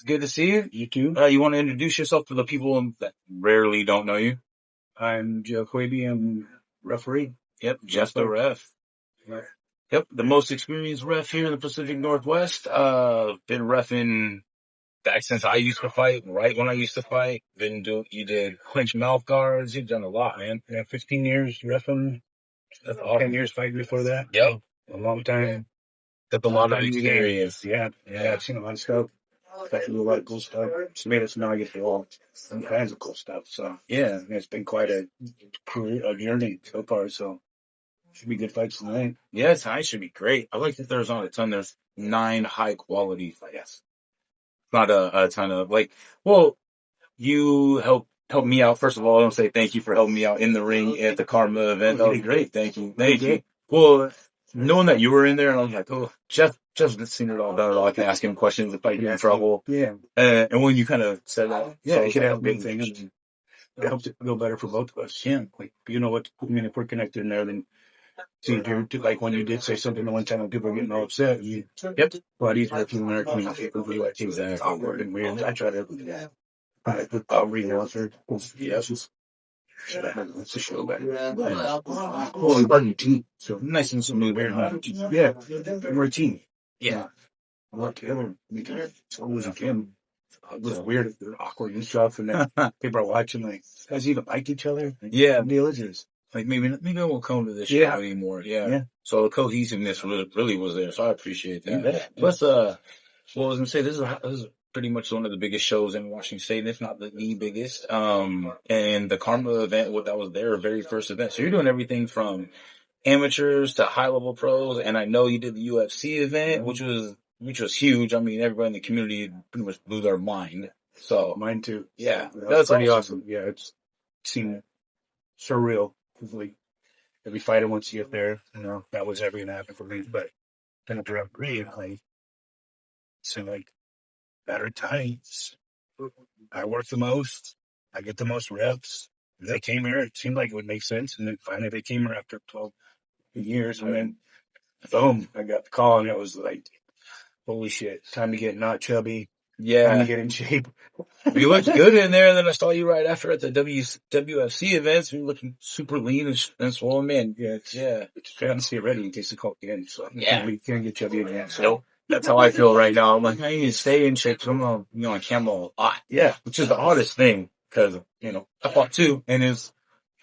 good to see you. You too. You want to introduce yourself to the people that rarely don't know you? I'm Jeff Hoiby. I'm referee. Yep, Jeff the ref. Right. Yep, the most experienced ref here in the Pacific Northwest. Been reffing back since I used to fight, right when I used to fight. You did clinch mouth guards. You've done a lot, man. Yeah, 15 years reffing. 10 years fighting before that. Yep. A long time. Got a lot of experience. Yeah, I've seen a lot of stuff. I've seen a lot of cool stuff. It's made us know I get to all kinds of cool stuff. So, yeah, it's been quite a journey so far. So, should be good fights tonight. Yeah, tonight should be great. I like that there's not a ton. There's 9 high quality fights. Not a ton of you helped me out. First of all, I want to say thank you for helping me out in the ring at the Karma event. That was great. Thank you. Well, knowing that you were in there, and I was like, oh, Jeff's seen it all, done it all. I can ask him questions if I get in trouble. Yeah. And when you kind of said that, it could have big things. It helps it go better for both of us. Yeah. Like, you know what, I mean, if we're connected in there, then see, like when you did say something the one time and people are getting all upset, buddies are feeling their communication. Exactly. Awkward and weird. I try to re-answer. Yes. It's a show back. So nice and smooth. Yeah. We're a team. Yeah. I work together. It's always a game. It was weird. They're awkward and stuff. And then people are watching like, guys even like each other. Yeah. The deal is like maybe I won't come to this show anymore. Yeah. So the cohesiveness really was there. So I appreciate that. Yeah. Plus, what I was gonna say, this is pretty much one of the biggest shows in Washington State, if not the biggest. And the Karma event, that was their very first event. So you're doing everything from amateurs to high level pros. And I know you did the UFC event, which was huge. I mean, everybody in the community pretty much blew their mind. So mine too. Yeah. That's pretty awesome. Yeah. It seemed surreal. Like every fighter once you get there, that was ever gonna happen for me. But then at the referee, like seemed like better times. I work the most. I get the most reps. They came here. It seemed like it would make sense, and then finally they came here after 12 years, and then boom, I got the call, and it was like, holy shit! Time to get not chubby. Yeah. Time to get in shape. You looked good in there, and then I saw you right after at the WFC events. You looking super lean and swollen, man. Yeah. It's trying to stay ready in case the call again. So you can't get chubby again. So. Nope. That's how I feel right now. I'm like, I need to stay in shape. So I'm on camera a lot. Yeah. Which is the hardest thing because, I fought too, and it's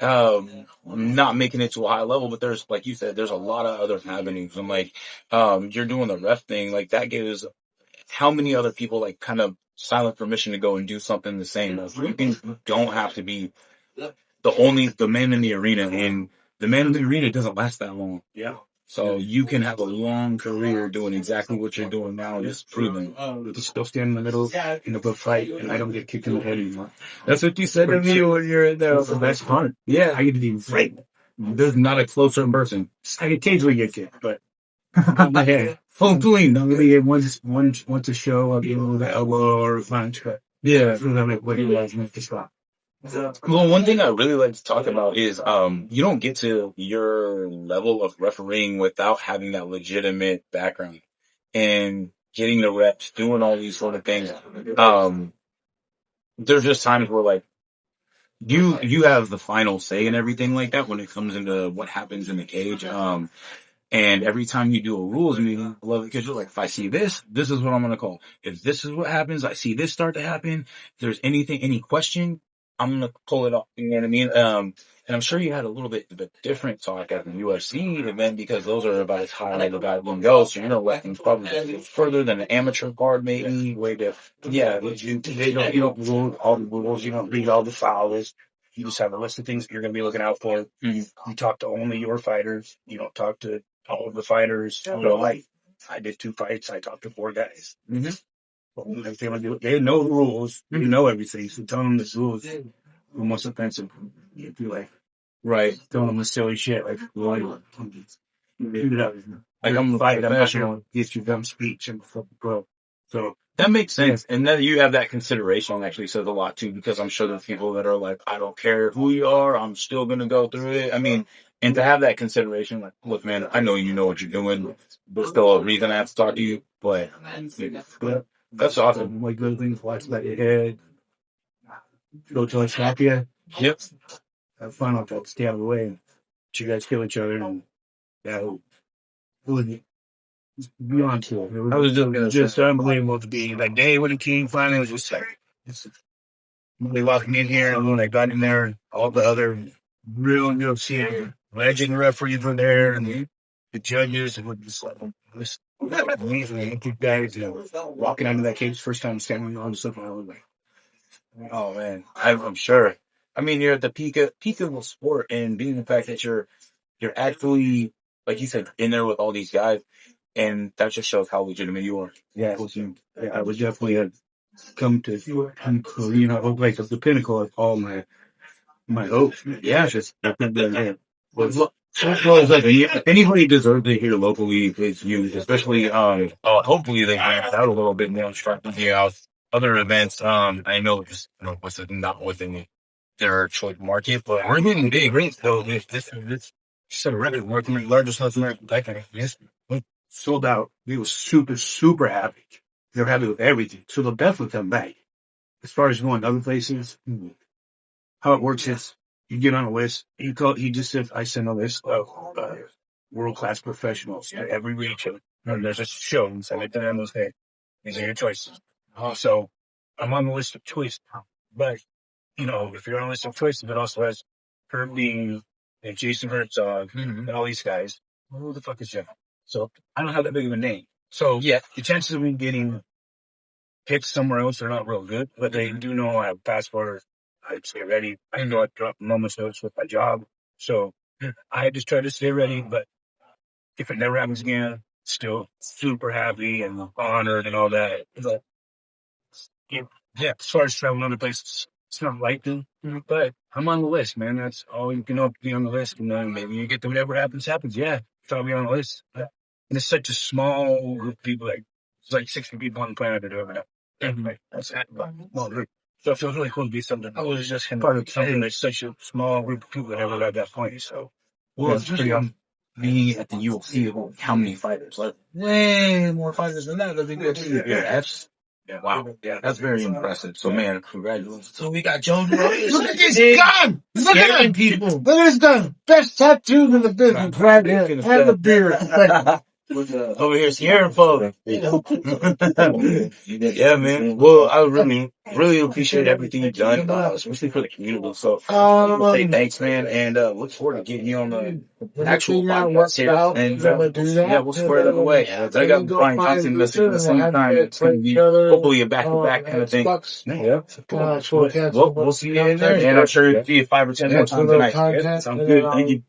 not making it to a high level, but there's, like you said, there's a lot of other avenues. I'm like, you're doing the ref thing. Like that gives how many other people like kind of silent permission to go and do something the same. You don't have to be the man in the arena, and the man in the arena doesn't last that long. Yeah. So you can have a long career doing exactly what you're doing now, just proving. Just still stand in the middle in a good fight, and I don't get kicked in the head anymore. That's what you said to me when you're in there. That's the best part. Yeah. I get to be right. There's not a closer person. I occasionally get kicked, but my head. Full clean. I'm gonna get once a show. I'll get a little elbow or a punch, but yeah. What do you guys make to stop? Well, one thing I really like to talk about is you don't get to your level of refereeing without having that legitimate background and getting the reps, doing all these sort of things. There's just times where like you have the final say and everything like that when it comes into what happens in the cage. And every time you do a rules meeting, I love it because you're like, if I see this is what I'm going to call. If this is what happens, I see this start to happen. If there's any question, I'm going to pull it off. You know what I mean? And I'm sure you had a little bit of a different talk at the UFC event because those are about as high as the guy can go. So you're going to let things probably further than an amateur guard, maybe. Way different. Yeah. You don't rule all the rules. You don't read all the fouls. You just have a list of things that you're going to be looking out for. You talk to only your fighters. You don't talk to all of the fighters. Like, I did 2 fights. I talked to 4 guys. They know the rules. You know everything. So tell them the rules are most offensive. If you like, right, telling them the silly shit. Like, I'm fight. I'm not going to get you dumb speech and fucking bro. So that makes sense. And then you have that consideration actually says a lot too, because I'm sure there's people that are like, I don't care who you are. I'm still going to go through it. I mean, and to have that consideration, like, look, man, I know you know what you're doing. There's still a reason I have to talk to you, but That's awesome. Like little things, watch that your head, go to a snap you. Yep. Have fun off that, stay out of the way. But you guys kill each other and it was beyond cool. It was, I was just gonna just say. unbelievable to be like day when the king finally was just like really walking in here, and when I got in there, all the other real UFC legend referees were there, and the judges, and just like this amazing. You guys, walking out of that cage first time standing on stuff, and I was like, Oh man, I'm sure. I mean, you're at the peak of the sport, and being the fact that you're actually, like you said, in there with all these guys, and that just shows how legitimate you are. yeah, I was definitely come to like the pinnacle of all my hopes. Yeah, it's just like anybody deserves to hear locally is you, especially Hopefully they branched out a little bit and they'll start thinking out other events. I know just what's not within their choice market, but we're getting big rings though. This set a record, largest North American decade. Yes, sold out. We were super happy. They were happy with everything, so they'll definitely come back. As far as going to other places, how it works is you get on a list. He just said, I send a list of world-class professionals at every region. And there's a show, and send it to them and say, these are your choices. So I'm on the list of choice. But, if you're on the list of choices, it also has Herbie and Jason Herzog and all these guys. Well, who the fuck is Jeff? So I don't have that big of a name. So Yeah. the chances of me getting picked somewhere else are not real good, but they do know I have a passport. I stay ready. I know I drop moments notice with my job. So I just try to stay ready, but if it never happens again, still super happy and honored and all that. But yeah, as far as traveling other places, it's not likely, but I'm on the list, man. That's all you can hope to be on the list. And then maybe you get to whatever happens. Yeah, I'll be on the list. And it's such a small group of people, it's like 60 people on the planet that do it. Everybody. That's a small group. So it feels really cool to be something. I was just part of something that's such a small group of people that ever got that point. So, Well, it's pretty being at the UFC, how many fighters? Like way more fighters than that. Wow. Yeah, that's very impressive. So, man, congratulations. So we got Jones. Look at this gun! Look at him, people! Look at this gun! Best tattoo in the business right here. Have a beer. Over here, Sierra folks. Yeah, man. Well, I really appreciate everything you've done, especially for the community. So, say thanks, man, and look forward to getting you on the actual podcast here. And we'll square it away. I got Brian content message at the same time. It's going to be hopefully a back-to-back kind of thing. Yeah. We'll see you in there, and I'm sure you'll see you 5 or 10 more times tonight. Sounds good. Thank you.